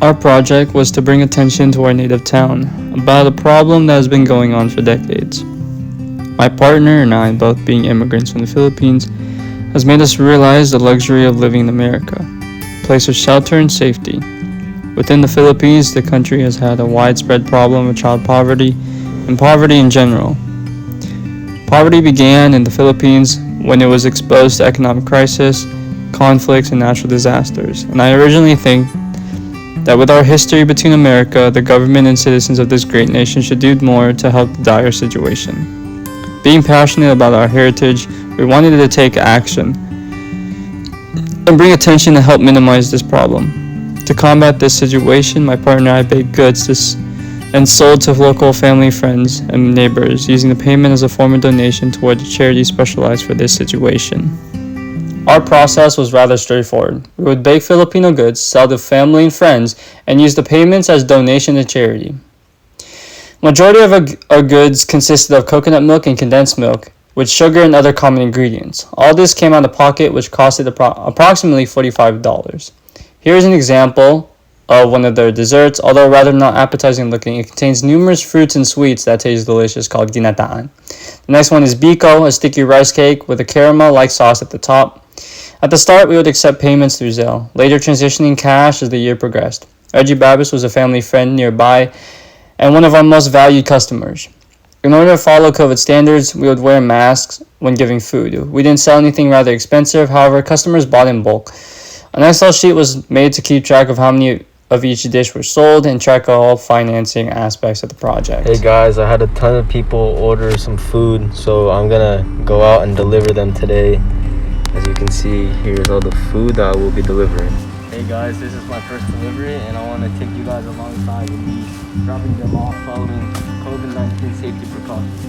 Our project was to bring attention to our native town about a problem that has been going on for decades. My partner and I, both being immigrants from the Philippines, has made us realize the luxury of living in America, a place of shelter and safety. Within the Philippines, the country has had a widespread problem of child poverty and poverty in general. Poverty began in the Philippines when it was exposed to economic crisis, conflicts, and natural disasters. And I originally think that with our history between America, the government and citizens of this great nation should do more to help the dire situation. Being passionate about our heritage, we wanted to take action and bring attention to help minimize this problem. To combat this situation, my partner and I baked goods and sold to local family, friends, and neighbors, using the payment as a form of donation toward a charity specialized for this situation. Our process was rather straightforward. We would bake Filipino goods, sell to family and friends, and use the payments as donation to charity. Majority of our goods consisted of coconut milk and condensed milk, with sugar and other common ingredients. All this came out of pocket, which costed approximately $45. Here's an example of one of their desserts. Although rather not appetizing looking, it contains numerous fruits and sweets that taste delicious, called ginataan. The next one is biko, a sticky rice cake with a caramel-like sauce at the top. At the start, we would accept payments through Zelle, later transitioning cash as the year progressed. Reggie Babis was a family friend nearby and one of our most valued customers. In order to follow COVID standards, we would wear masks when giving food. We didn't sell anything rather expensive, however, customers bought in bulk. An Excel sheet was made to keep track of how many of each dish were sold and track all financing aspects of the project. Hey guys, I had a ton of people order some food, so I'm gonna go out and deliver them today. As you can see, here's all the food that I will be delivering. Hey guys, this is my first delivery and I want to take you guys alongside with me dropping them off following COVID-19 safety precautions.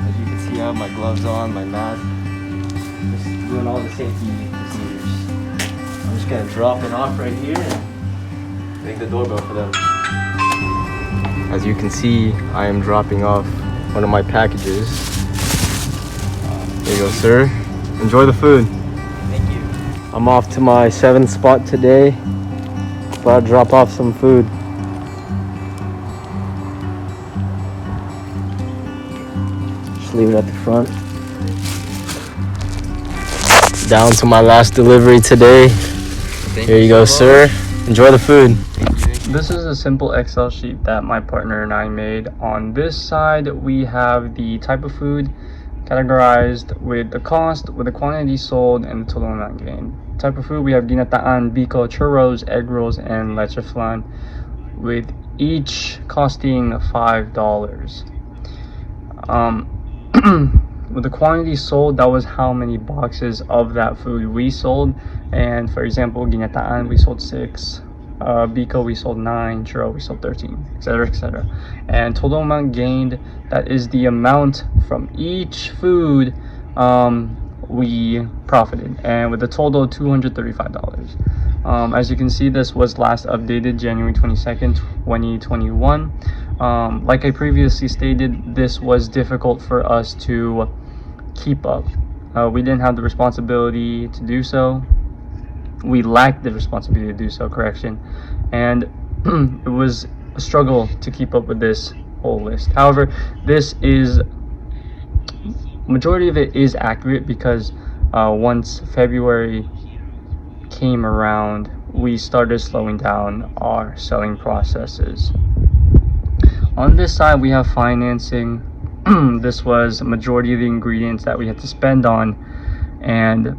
As you can see, I have my gloves on, my mask, just doing all the safety procedures. I'm just gonna drop it off right here and ring the doorbell for them. As you can see, I am dropping off one of my packages. There you go, sir. Enjoy the food. Thank you. I'm off to my 7th spot today. About to drop off some food. Just leave it at the front. Down to my last delivery today. Here you go, sir. Enjoy the food. This is a simple Excel sheet that my partner and I made. On this side, we have the type of food categorized with the cost, with the quantity sold, and the total amount gained. Type of food, we have ginataan, biko, churros, egg rolls, and leche flan, with each costing $5. With the quantity sold, that was how many boxes of that food we sold. And for example, ginataan, we sold 6. Biko we sold 9, churro we sold 13, etc, etc. And total amount gained, that is the amount from each food we profited, and with a total of $235. As you can see, this was last updated January 22nd, 2021. Like I previously stated, this was difficult for us to keep up. We didn't have the responsibility to do so. We lacked the responsibility to do so, correction, and it was a struggle to keep up with this whole list. However, majority of it is accurate because once February came around, we started slowing down our selling processes. On this side, we have financing. This was a majority of the ingredients that we had to spend on, and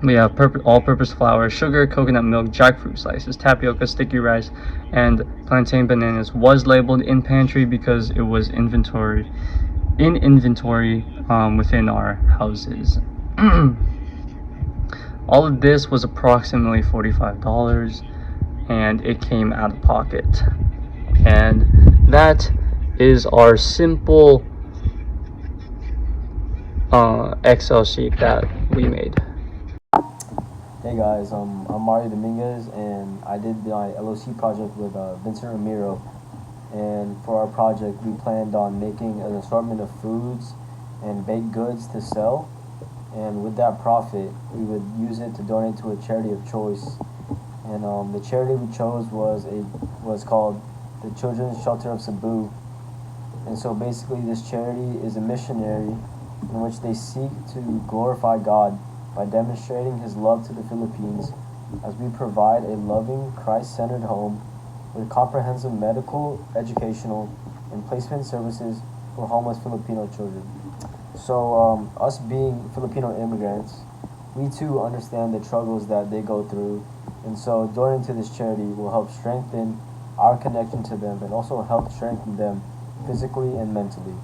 we have all-purpose flour, sugar, coconut milk, jackfruit slices, tapioca, sticky rice, and plantain bananas was labeled in pantry because it was in inventory within our houses. All of this was approximately $45, and it came out of pocket. And that is our simple Excel sheet that we made. Hey guys, I'm Mario Dominguez, and I did my LOC project with Vincent Ramiro. And for our project, we planned on making an assortment of foods and baked goods to sell. And with that profit, we would use it to donate to a charity of choice. and the charity we chose was called the Children's Shelter of Cebu. And so basically, this charity is a missionary in which they seek to glorify God by demonstrating His love to the Philippines as we provide a loving, Christ-centered home with comprehensive medical, educational, and placement services for homeless Filipino children. So, us being Filipino immigrants, we too understand the struggles that they go through, and so donating to this charity will help strengthen our connection to them and also help strengthen them physically and mentally.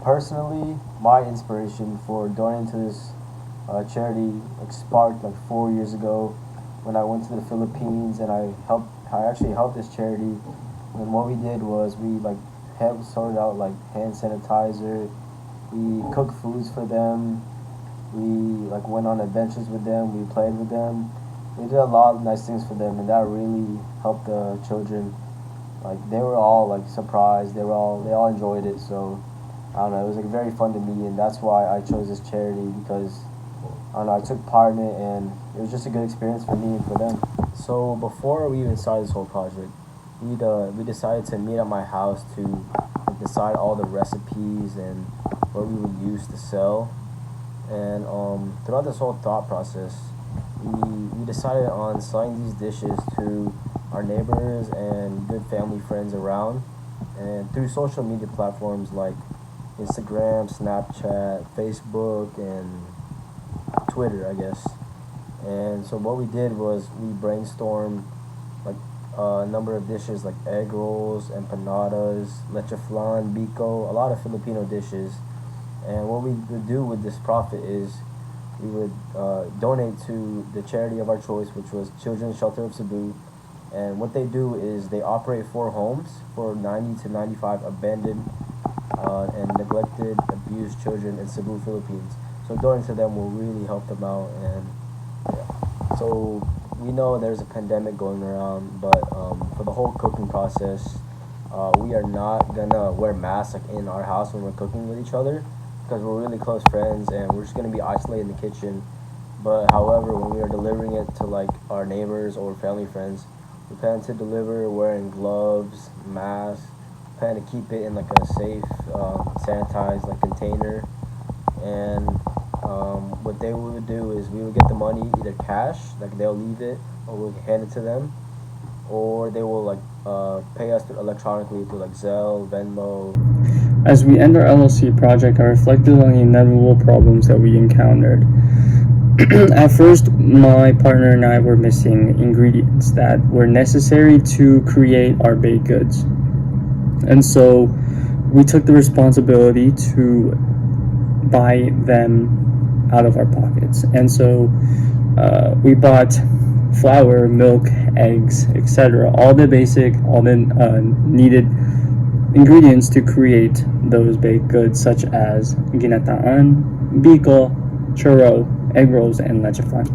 Personally, my inspiration for donating to this charity sparked 4 years ago when I went to the Philippines and I actually helped this charity. And what we did was we helped sort out hand sanitizer. We cooked foods for them. We went on adventures with them. We played with them. We did a lot of nice things for them, and that really helped the children. They were all surprised. They all enjoyed it. So I don't know. It was very fun to me, and that's why I chose this charity because I don't know. I took part in it, and it was just a good experience for me and for them. So before we even started this whole project, we decided to meet at my house to decide all the recipes and what we would use to sell. And throughout this whole thought process, we decided on selling these dishes to our neighbors and good family friends around, and through social media platforms like Instagram, Snapchat, Facebook, and Twitter, I guess. And so what we did was we brainstormed a number of dishes like egg rolls, empanadas, leche flan, biko, a lot of Filipino dishes. And what we would do with this profit is we would donate to the charity of our choice, which was Children's Shelter of Cebu. And what they do is they operate 4 homes for 90 to 95 abandoned and neglected, abused children in Cebu, Philippines. So donating to them will really help them out. And yeah. So we know there's a pandemic going around, but for the whole cooking process, we are not gonna wear masks in our house when we're cooking with each other because we're really close friends and we're just gonna be isolated in the kitchen. But however, when we are delivering it to our neighbors or family friends, we plan to deliver wearing gloves, masks, plan to keep it in a safe, sanitized container. And what they would do is we would get the money either cash, they'll leave it, or we'll hand it to them, or they will pay us electronically through Zelle, Venmo. As we end our LLC project, I reflected on the inevitable problems that we encountered. At first, my partner and I were missing ingredients that were necessary to create our baked goods. And so we took the responsibility to buy them out of our pockets. And so we bought flour, milk, eggs, etc. All the needed ingredients to create those baked goods, such as ginataan, biko, churro, egg rolls, and leche flan.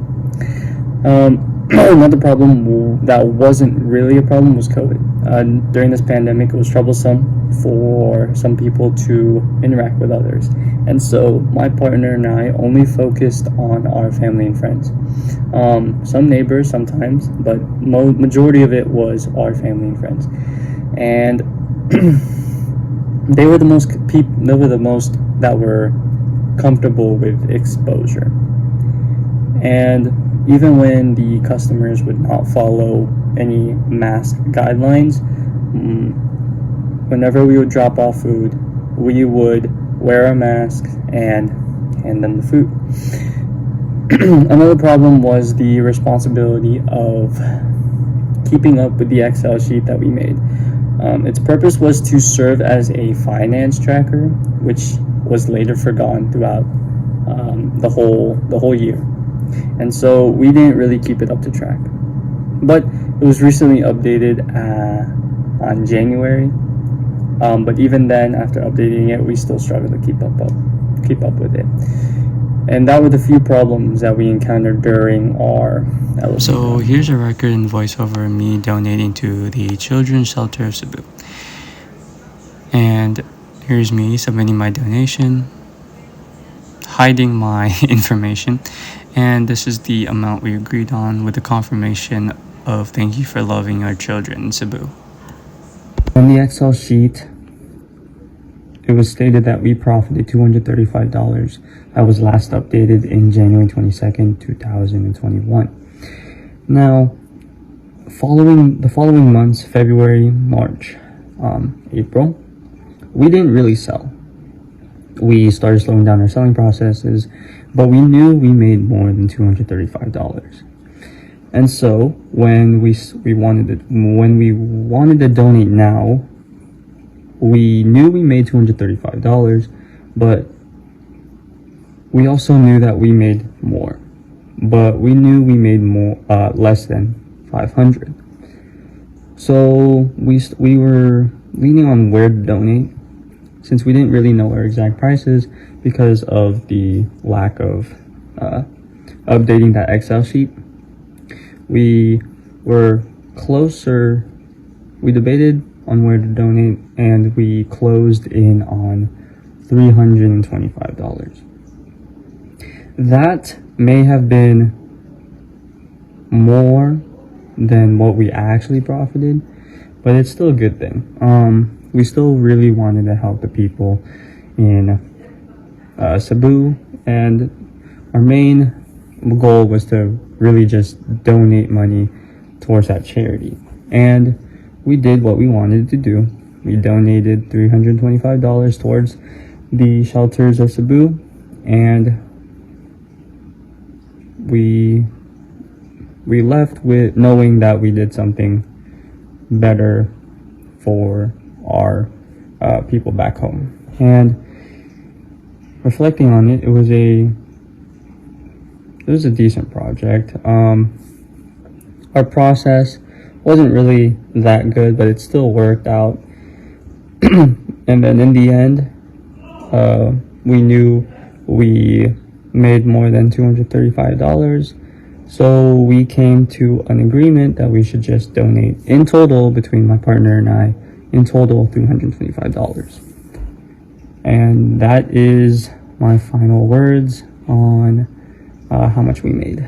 Another problem that wasn't really a problem was COVID. During this pandemic, it was troublesome for some people to interact with others. And so my partner and I only focused on our family and friends. Some neighbors sometimes, but majority of it was our family and friends. And they were the most that were comfortable with exposure. And even when the customers would not follow any mask guidelines, whenever we would drop off food, we would wear a mask and hand them the food. Another problem was the responsibility of keeping up with the Excel sheet that we made. Its purpose was to serve as a finance tracker, which was later forgotten throughout the whole year. And so we didn't really keep it up to track. But it was recently updated on January. But even then, after updating it, we still struggled to keep up with it. And that were the few problems that we encountered during our LLC. So here's a record and voiceover of me donating to the Children's Shelter of Cebu. And here's me submitting my donation. hiding my information, and this is the amount we agreed on with the confirmation of thank you for loving our children in Cebu. On the Excel sheet, it was stated that we profited $235. That was last updated in January 22nd, 2021. Now, the following months, February, March, April, we didn't really sell. We started slowing down our selling processes, but we knew we made more than $235. And so when we wanted to donate now, we knew we made $235, but we also knew that we made more. But we knew we made more, less than $500. So we were leaning on where to donate, since we didn't really know our exact prices because of the lack of updating that Excel sheet. We were closer. We debated on where to donate, and we closed in on $325. That may have been more than what we actually profited, but it's still a good thing. We still really wanted to help the people in Cebu, and our main goal was to really just donate money towards that charity. And we did what we wanted to do. We donated $325 towards the shelters of Cebu, and we left with knowing that we did something better for our people back home. And reflecting on it, it was a decent project. Our process wasn't really that good, but it still worked out. And then in the end, we knew we made more than $235. So we came to an agreement that we should just donate in total, between my partner and I, in total $325. And that is my final words on how much we made.